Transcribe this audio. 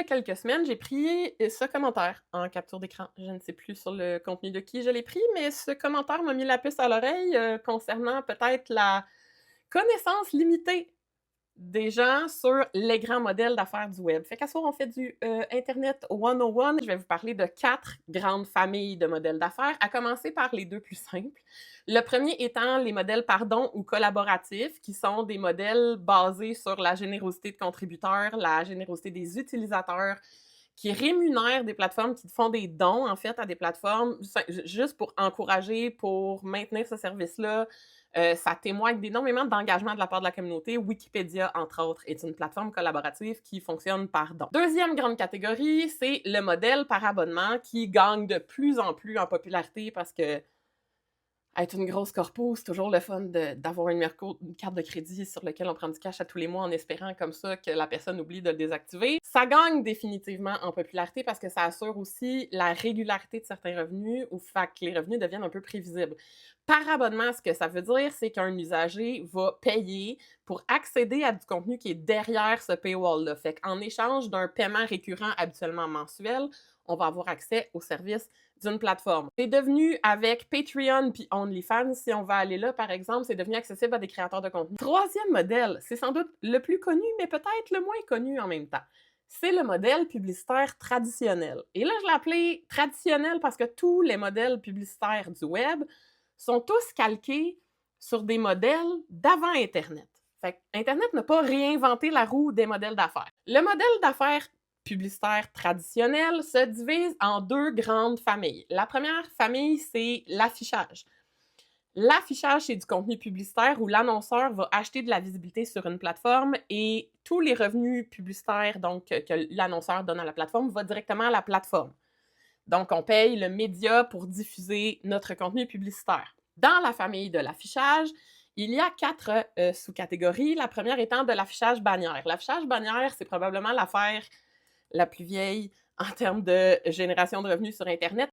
a quelques semaines, j'ai pris ce commentaire en capture d'écran. Je ne sais plus sur le contenu de qui je l'ai pris, mais ce commentaire m'a mis la puce à l'oreille, concernant peut-être la connaissance limitée des gens sur les grands modèles d'affaires du web. Fait qu'à ce soir, on fait du Internet 101. Je vais vous parler de 4 grandes familles de modèles d'affaires, à commencer par les 2 plus simples. Le premier étant les modèles pardon ou collaboratifs, qui sont des modèles basés sur la générosité de contributeurs, la générosité des utilisateurs, qui rémunèrent des plateformes, qui font des dons, en fait, à des plateformes, juste pour encourager, pour maintenir ce service-là. Ça témoigne d'énormément d'engagement de la part de la communauté. Wikipédia, entre autres, est une plateforme collaborative qui fonctionne par don. Deuxième grande catégorie, c'est le modèle par abonnement qui gagne de plus en plus en popularité parce que être une grosse corpo, c'est toujours le fun d'avoir une carte de crédit sur laquelle on prend du cash à tous les mois en espérant comme ça que la personne oublie de le désactiver. Ça gagne définitivement en popularité parce que ça assure aussi la régularité de certains revenus ou fait que les revenus deviennent un peu prévisibles. Par abonnement, ce que ça veut dire, c'est qu'un usager va payer pour accéder à du contenu qui est derrière ce paywall-là. Fait qu'en échange d'un paiement récurrent habituellement mensuel, on va avoir accès aux services d'une plateforme. C'est devenu, avec Patreon puis OnlyFans, si on va aller là, par exemple, c'est devenu accessible à des créateurs de contenu. Troisième modèle, c'est sans doute le plus connu, mais peut-être le moins connu en même temps. C'est le modèle publicitaire traditionnel. Et là, je l'ai appelé traditionnel parce que tous les modèles publicitaires du web sont tous calqués sur des modèles d'avant Internet. Fait que Internet n'a pas réinventé la roue des modèles d'affaires. Le modèle d'affaires publicitaire traditionnel se divise en 2 grandes familles. La première famille, c'est l'affichage. L'affichage, c'est du contenu publicitaire où l'annonceur va acheter de la visibilité sur une plateforme et tous les revenus publicitaires donc, que l'annonceur donne à la plateforme vont directement à la plateforme. Donc, on paye le média pour diffuser notre contenu publicitaire. Dans la famille de l'affichage, il y a 4 sous-catégories. La première étant de l'affichage bannière. L'affichage bannière, c'est probablement l'affaire la plus vieille en termes de génération de revenus sur Internet.